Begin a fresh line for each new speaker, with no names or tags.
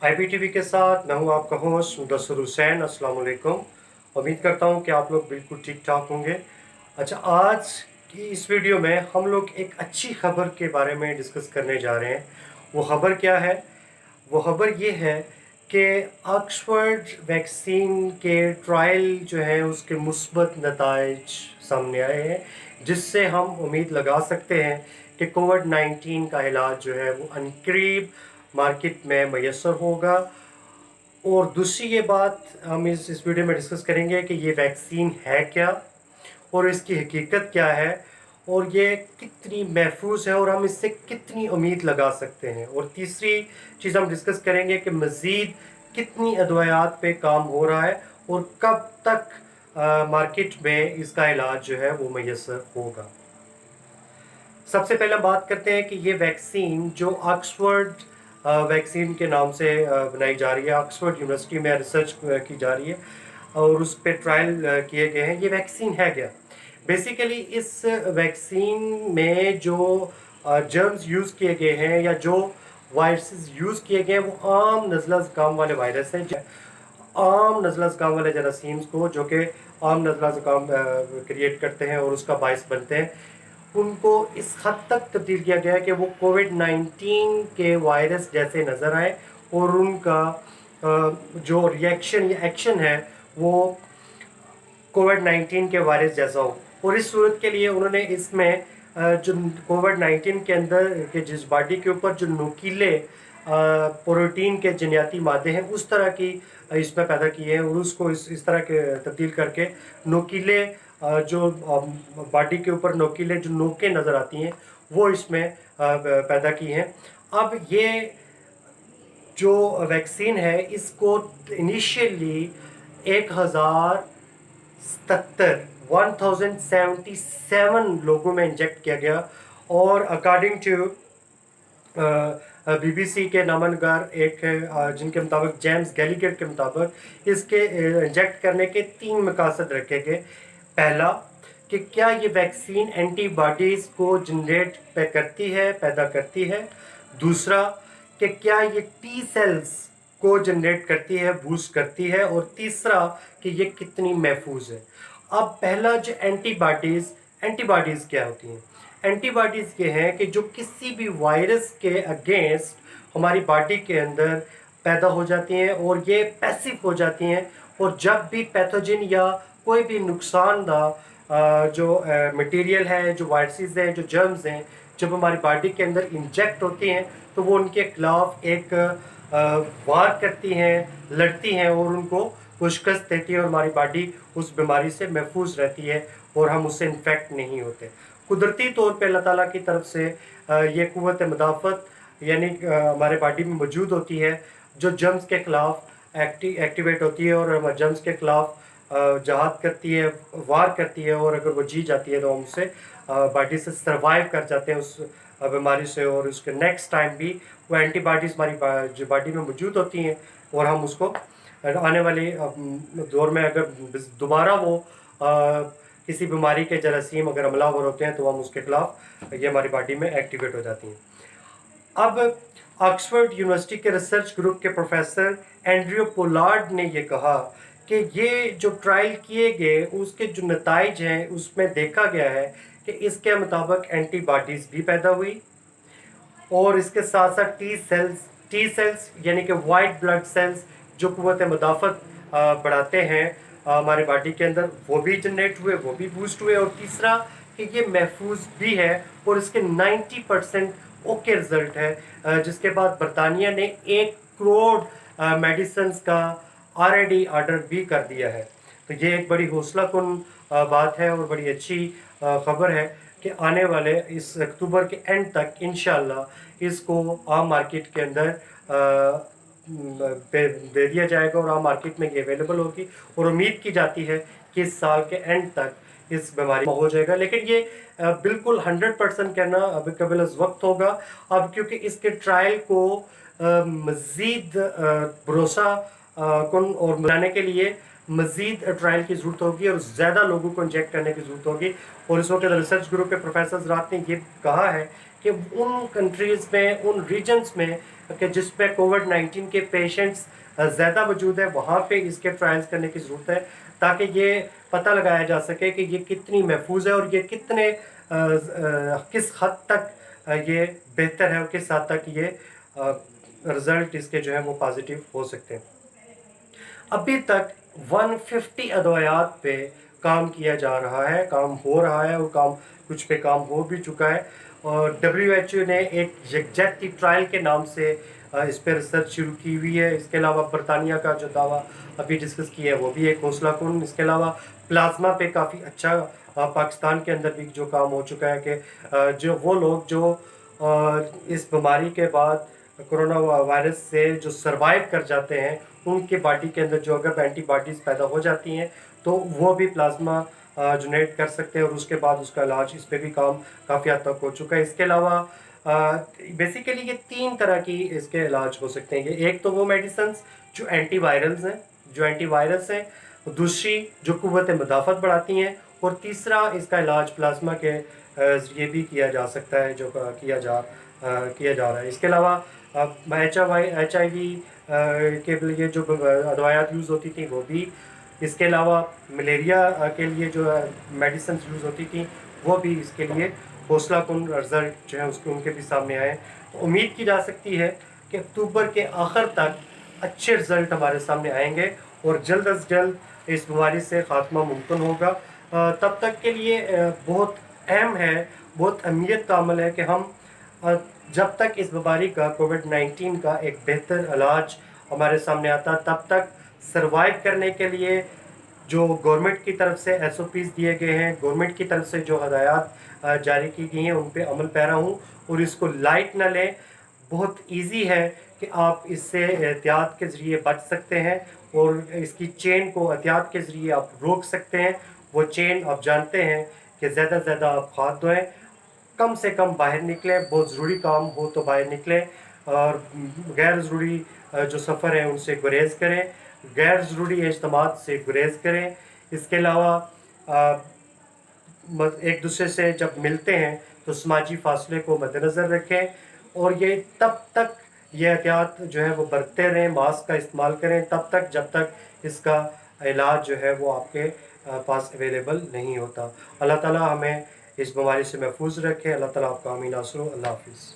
IPTV के साथ मैं हूं आपका होस्ट मुदस्सिर हुसैन। अस्सलाम वालेकुम। उम्मीद करता हूं कि आप लोग बिल्कुल ठीक ठाक होंगे। अच्छा, आज की इस वीडियो में हम लोग एक अच्छी खबर के बारे में डिस्कस करने जा रहे हैं। वो खबर क्या है? वो खबर ये है कि ऑक्सफोर्ड वैक्सीन के ट्रायल जो है उसके मुस्बत नताइज सामने आए हैं, जिससे हम उम्मीद लगा सकते हैं कि कोविड-19 का इलाज जो है वो अनकरीब मार्केट में मैसर होगा। और दूसरी ये बात हम इस वीडियो में डिस्कस करेंगे कि ये वैक्सीन है क्या और इसकी हकीकत क्या है और ये कितनी महफूज है और हम इससे कितनी उम्मीद लगा सकते हैं। और तीसरी चीज़ हम डिस्कस करेंगे कि मज़ीद कितनी अदवायात पे काम हो रहा है और कब तक मार्केट में इसका इलाज जो है वो मैसर होगा। सबसे पहले हम बात करते हैं कि ये वैक्सीन जो ऑक्सफोर्ड वैक्सीन के नाम से बनाई जा रही है, ऑक्सफोर्ड यूनिवर्सिटी में रिसर्च की जा रही है और उस पर ट्रायल किए गए हैं। ये वैक्सीन है क्या? बेसिकली इस वैक्सीन में जो जर्म्स यूज़ किए गए हैं या जो वायरसेस यूज़ किए गए हैं वो आम नज़ला ज़ुकाम वाले वायरस हैं। आम नज़ला ज़ुकाम वाले जरासीम्स को जो कि आम नज़ला ज़ुकाम क्रिएट करते हैं और उसका बायस बनते हैं, उनको इस हद तक तब्दील किया गया है कि वो कोविड-19 के वायरस जैसे नज़र आए और उनका जो रिएक्शन या एक्शन है वो कोविड-19 के वायरस जैसा हो। और इस सूरत के लिए उन्होंने इसमें जो कोविड-19 के अंदर के जिस बॉडी के ऊपर जो नुकीले प्रोटीन के जनियाती मादे हैं उस तरह की इसमें पैदा किए हैं और उसको इस तरह के तब्दील करके नुकीले जो बॉडी के ऊपर नुकीले जो नोकें नज़र आती हैं वो इसमें पैदा की हैं। अब ये जो वैक्सीन है इसको इनिशियली 1077 लोगों में इंजेक्ट किया गया और अकॉर्डिंग टू BBC के नामनगार एक जिनके मुताबिक जेम्स गैलीगर के मुताबिक इसके इंजेक्ट करने के 3 मकासद रखे गए। पहला कि क्या ये वैक्सीन एंटीबॉडीज़ को जनरेट पैदा करती है। दूसरा कि क्या ये टी सेल्स को जनरेट करती है, बूस्ट करती है। और तीसरा कि ये कितनी महफूज है। अब पहला जो एंटीबॉडीज़ क्या होती हैं? एंटीबॉडीज़ ये हैं कि जो किसी भी वायरस के अगेंस्ट हमारी बॉडी के अंदर पैदा हो जाती हैं और ये पैसिव हो जाती हैं और जब भी पैथोजन या कोई भी नुकसानदा जो मटेरियल है, जो वायरसेस हैं, जो जर्म्स हैं, जब हमारी बॉडी के अंदर इंजेक्ट होती हैं तो वो उनके खिलाफ एक वार करती हैं, लड़ती हैं और उनको शिकस्त देती है और हमारी बॉडी उस बीमारी से महफूज रहती है और हम उससे इन्फेक्ट नहीं होते। कुदरती तौर पे अल्लाह ताला की तरफ से ये क़ुव्वत मुदाफ़त यानी हमारे बॉडी में मौजूद होती है जो जर्म्स के ख़िलाफ़ एक्टिवेट होती है और जर्म्स के ख़िलाफ़ जहाद करती है, वार करती है और अगर वो जी जाती है तो हम उससे बॉडी से सर्वाइव कर जाते हैं उस बीमारी से और उसके नेक्स्ट टाइम भी वो एंटीबॉडीज़ हमारी जो बॉडी में मौजूद होती हैं और हम उसको आने वाले दौर में अगर दोबारा वो किसी बीमारी के जरासीम अगर हमलावर होते हैं तो हम उसके खिलाफ ये हमारी बॉडी में एक्टिवेट हो जाती हैं। अब ऑक्सफोर्ड यूनिवर्सिटी के रिसर्च ग्रुप के प्रोफेसर एंड्रयू पोलार्ड ने ये कहा कि ये जो ट्रायल किए गए उसके जो नताइज हैं उसमें देखा गया है कि इसके मुताबिक एंटीबॉडीज़ भी पैदा हुई और इसके साथ साथ टी सेल्स यानी कि वाइट ब्लड सेल्स जो क़ुव्वत मुदाफ़त बढ़ाते हैं हमारे बॉडी के अंदर, वो भी जनरेट हुए, वो भी बूस्ट हुए। और तीसरा कि ये महफूज भी है और इसके 90% ओके रिज़ल्ट है, जिसके बाद बरतानिया ने 1 करोड़ मेडिसिन्स का ऑलरेडी ऑर्डर भी कर दिया है। तो ये एक बड़ी हौसला कुन बात है और बड़ी अच्छी ख़बर है कि आने वाले इस अक्टूबर के एंड तक इंशाल्लाह इसको आम मार्केट के अंदर दे दिया जाएगा और आम मार्केट में ये अवेलेबल होगी और उम्मीद की जाती है कि इस साल के एंड तक इस बीमारी में हो जाएगा। लेकिन ये बिल्कुल 100% कहना अभी कबिल अज़ वक्त होगा अब, क्योंकि इसके ट्रायल को मज़ीद भरोसा कुन और बनाने के लिए मज़ीद ट्रायल की ज़रूरत होगी और ज़्यादा लोगों को इंजेक्ट करने की ज़रूरत होगी। और इस वक्त रिसर्च ग्रुप के प्रोफेसर हज़रात ने ये कहा है کہ ان کنٹریز میں، ان ریجنز میں کہ جس پہ کووڈ-19 کے پیشنٹس زیادہ موجود ہے، وہاں پہ اس کے ٹرائلز کرنے کی ضرورت ہے، تاکہ یہ پتہ لگایا جا سکے کہ یہ کتنی محفوظ ہے اور یہ کتنے کس حد تک یہ بہتر ہے اور کس حد تک یہ رزلٹ اس کے جو ہے وہ پازیٹیو ہو سکتے ہیں۔ ابھی تک 150 ادویات پہ کام کیا جا رہا ہے، کام ہو رہا ہے، اور کچھ پہ کام ہو بھی چکا ہے، اور WHO نے ایک یکجہتی ٹرائل کے نام سے اس پہ ریسرچ شروع کی ہوئی ہے۔ اس کے علاوہ برطانیہ کا جو دعویٰ ابھی ڈسکس کیا ہے وہ بھی ایک حوصلہ کن۔ اس کے علاوہ پلازما پہ کافی اچھا پاکستان کے اندر بھی جو کام ہو چکا ہے کہ جو وہ لوگ جو اس بیماری کے بعد کرونا وائرس سے جو سروائیو کر جاتے ہیں، ان کے باڈی کے اندر جو اگر اینٹی باڈیز پیدا ہو جاتی ہیں تو وہ بھی پلازما جنریٹ کر سکتے ہیں، اور اس کے بعد اس کا علاج، اس پہ بھی کام کافی حد تک ہو چکا ہے۔ اس کے علاوہ بیسیکلی یہ 3 طرح کی اس کے علاج ہو سکتے ہیں۔ ایک تو وہ میڈیسنز جو اینٹی وائرلز ہیں، دوسری جو قوت مدافعت بڑھاتی ہیں، اور تیسرا اس کا علاج پلازما کے ذریعے بھی کیا جا سکتا ہے، جو کیا جا رہا ہے۔ اس کے علاوہ HIV کے لیے جو ادویات یوز ہوتی تھیں وہ بھی، اس کے علاوہ ملیریا کے لیے جو میڈیسنز یوز ہوتی تھیں وہ بھی اس کے لیے حوصلہ کن رزلٹ جو ہے ان کے بھی سامنے آئے۔ تو امید کی جا سکتی ہے کہ اکتوبر کے آخر تک اچھے رزلٹ ہمارے سامنے آئیں گے، اور جلد از جلد اس بیماری سے خاتمہ ممکن ہوگا۔ تب تک کے لیے بہت اہم ہے، بہت اہمیت کا عمل ہے کہ ہم جب تک اس بیماری کا، کووڈ-19 کا ایک بہتر علاج ہمارے سامنے آتا، تب تک سروائیو کرنے کے لیے جو گورنمنٹ کی طرف سے SOPs دیے گئے ہیں، گورنمنٹ کی طرف سے جو ہدایات جاری کی گئی ہیں، ان پہ عمل پیرا ہوں، اور اس کو لائٹ نہ لیں۔ بہت ایزی ہے کہ آپ اس سے احتیاط کے ذریعے بچ سکتے ہیں، اور اس کی چین کو احتیاط کے ذریعے آپ روک سکتے ہیں۔ وہ چین آپ جانتے ہیں کہ زیادہ سے زیادہ آپ ہاتھ دھوئیں، کم سے کم باہر نکلیں، بہت ضروری کام ہو تو باہر نکلیں، اور غیر ضروری جو سفر ہے ان سے گریز کریں، غیر ضروری اجتماعات سے گریز کریں۔ اس کے علاوہ ایک دوسرے سے جب ملتے ہیں تو سماجی فاصلے کو مد نظر رکھیں، اور یہ تب تک یہ احتیاط جو ہے وہ برتتے رہیں، ماسک کا استعمال کریں تب تک جب تک اس کا علاج جو ہے وہ آپ کے پاس اویلیبل نہیں ہوتا۔ اللہ تعالیٰ ہمیں اس بیماری سے محفوظ رکھے۔ اللہ تعالیٰ آپ کا حامی ناصر ہو۔ اللہ حافظ۔